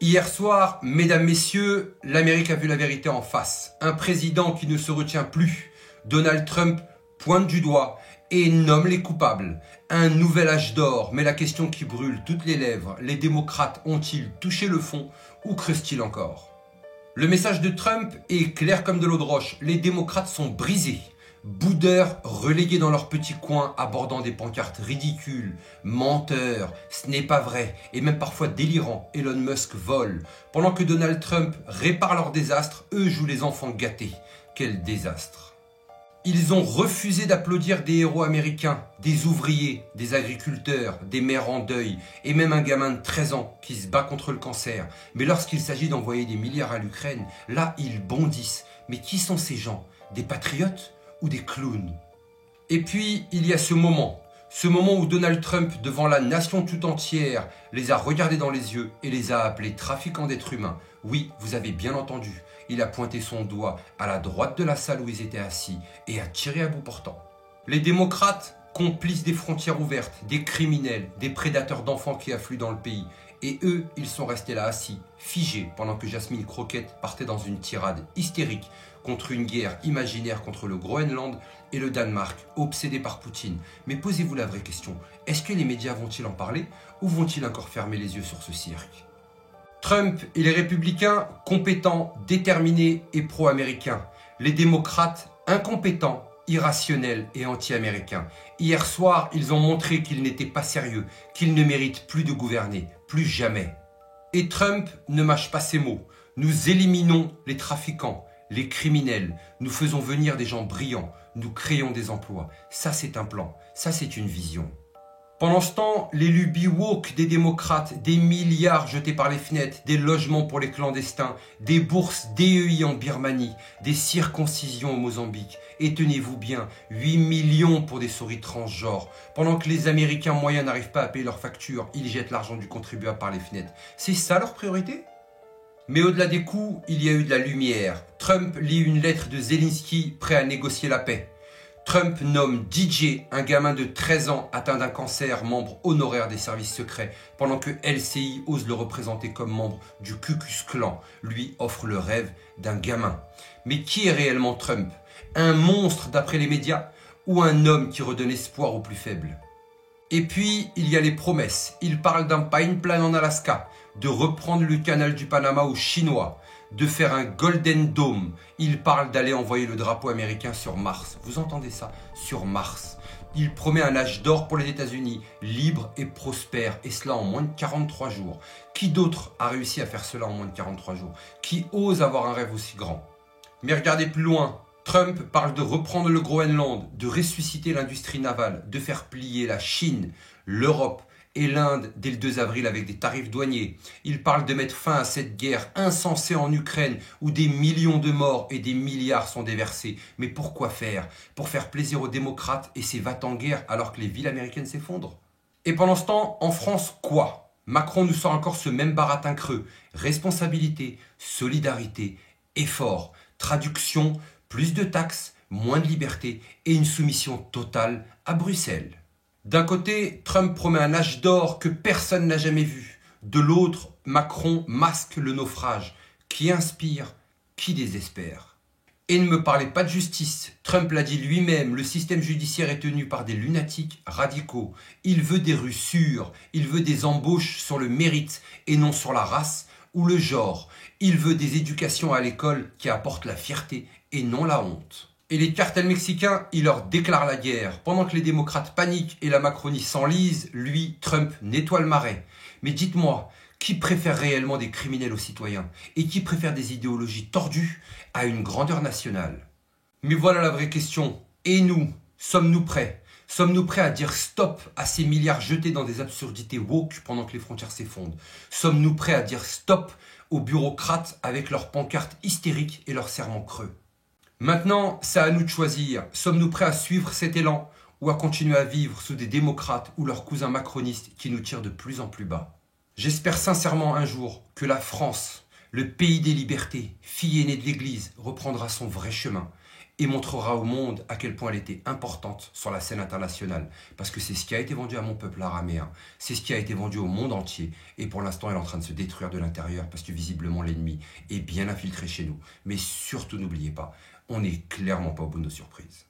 Hier soir, mesdames, messieurs, l'Amérique a vu la vérité en face. Un président qui ne se retient plus. Donald Trump pointe du doigt et nomme les coupables. Un nouvel âge d'or, mais la question qui brûle toutes les lèvres, les démocrates ont-ils touché le fond ou creusent-ils encore? Le message de Trump est clair comme de l'eau de roche. Les démocrates sont brisés. Boudeurs relégués dans leur petit coin, abordant des pancartes ridicules, menteurs, ce n'est pas vrai, et même parfois délirants. Elon Musk vole. Pendant que Donald Trump répare leur désastre, eux jouent les enfants gâtés. Quel désastre! Ils ont refusé d'applaudir des héros américains, des ouvriers, des agriculteurs, des mères en deuil, et même un gamin de 13 ans qui se bat contre le cancer. Mais lorsqu'il s'agit d'envoyer des milliards à l'Ukraine, là ils bondissent. Mais qui sont ces gens? Des patriotes ou des clowns? Et puis, il y a ce moment où Donald Trump, devant la nation tout entière, les a regardés dans les yeux et les a appelés trafiquants d'êtres humains. Oui, vous avez bien entendu, il a pointé son doigt à la droite de la salle où ils étaient assis et a tiré à bout portant. Les démocrates, complices des frontières ouvertes, des criminels, des prédateurs d'enfants qui affluent dans le pays. Et eux, ils sont restés là assis, figés, pendant que Jasmine Crockett partait dans une tirade hystérique contre une guerre imaginaire contre le Groenland et le Danemark, obsédé par Poutine. Mais posez-vous la vraie question, est-ce que les médias vont-ils en parler ou vont-ils encore fermer les yeux sur ce cirque? Trump et les républicains compétents, déterminés et pro-américains. Les démocrates incompétents, irrationnels et anti-américains. Hier soir, ils ont montré qu'ils n'étaient pas sérieux, qu'ils ne méritent plus de gouverner, plus jamais. Et Trump ne mâche pas ses mots. Nous éliminons les trafiquants, les criminels. Nous faisons venir des gens brillants. Nous créons des emplois. Ça, c'est un plan. Ça, c'est une vision. Pendant ce temps, les lubies woke des démocrates, des milliards jetés par les fenêtres, des logements pour les clandestins, des bourses DEI en Birmanie, des circoncisions au Mozambique. Et tenez-vous bien, 8 millions pour des souris transgenres. Pendant que les Américains moyens n'arrivent pas à payer leurs factures, ils jettent l'argent du contribuable par les fenêtres. C'est ça leur priorité? Mais au-delà des coups, il y a eu de la lumière. Trump lit une lettre de Zelensky prêt à négocier la paix. Trump nomme DJ, un gamin de 13 ans atteint d'un cancer, membre honoraire des services secrets, pendant que LCI ose le représenter comme membre du Ku Klux Klan, lui offre le rêve d'un gamin. Mais qui est réellement Trump? Un monstre d'après les médias ou un homme qui redonne espoir aux plus faibles? Et puis, il y a les promesses. Il parle d'un pipeline en Alaska, de reprendre le canal du Panama aux Chinois, de faire un Golden Dome. Il parle d'aller envoyer le drapeau américain sur Mars. Vous entendez ça? Sur Mars. Il promet un âge d'or pour les États-Unis, libre et prospère, et cela en moins de 43 jours. Qui d'autre a réussi à faire cela en moins de 43 jours? Qui ose avoir un rêve aussi grand? Mais regardez plus loin. Trump parle de reprendre le Groenland, de ressusciter l'industrie navale, de faire plier la Chine, l'Europe et l'Inde dès le 2 avril avec des tarifs douaniers. Il parle de mettre fin à cette guerre insensée en Ukraine où des millions de morts et des milliards sont déversés. Mais pourquoi faire? Pour faire plaisir aux démocrates et ces va-t-en-guerre alors que les villes américaines s'effondrent? Et pendant ce temps, en France, quoi? Macron nous sort encore ce même baratin creux. Responsabilité, solidarité, effort, traduction, plus de taxes, moins de liberté et une soumission totale à Bruxelles. D'un côté, Trump promet un âge d'or que personne n'a jamais vu. De l'autre, Macron masque le naufrage. Qui inspire, qui désespère. Et ne me parlez pas de justice. Trump l'a dit lui-même, le système judiciaire est tenu par des lunatiques radicaux. Il veut des rues sûres, il veut des embauches sur le mérite et non sur la race ou le genre. Il veut des éducations à l'école qui apportent la fierté et non la honte. Et les cartels mexicains, il leur déclare la guerre. Pendant que les démocrates paniquent et la Macronie s'enlise, lui, Trump, nettoie le marais. Mais dites-moi, qui préfère réellement des criminels aux citoyens? Et qui préfère des idéologies tordues à une grandeur nationale? Mais voilà la vraie question. Et nous, sommes-nous prêts? Sommes-nous prêts à dire stop à ces milliards jetés dans des absurdités woke pendant que les frontières s'effondrent? Sommes-nous prêts à dire stop aux bureaucrates avec leurs pancartes hystériques et leurs serments creux? Maintenant, c'est à nous de choisir. Sommes-nous prêts à suivre cet élan ou à continuer à vivre sous des démocrates ou leurs cousins macronistes qui nous tirent de plus en plus bas? J'espère sincèrement un jour que la France, le pays des libertés, fille aînée de l'Église, reprendra son vrai chemin et montrera au monde à quel point elle était importante sur la scène internationale. Parce que c'est ce qui a été vendu à mon peuple araméen, c'est ce qui a été vendu au monde entier. Et pour l'instant, elle est en train de se détruire de l'intérieur parce que visiblement l'ennemi est bien infiltré chez nous. Mais surtout, n'oubliez pas, on n'est clairement pas au bout de nos surprises.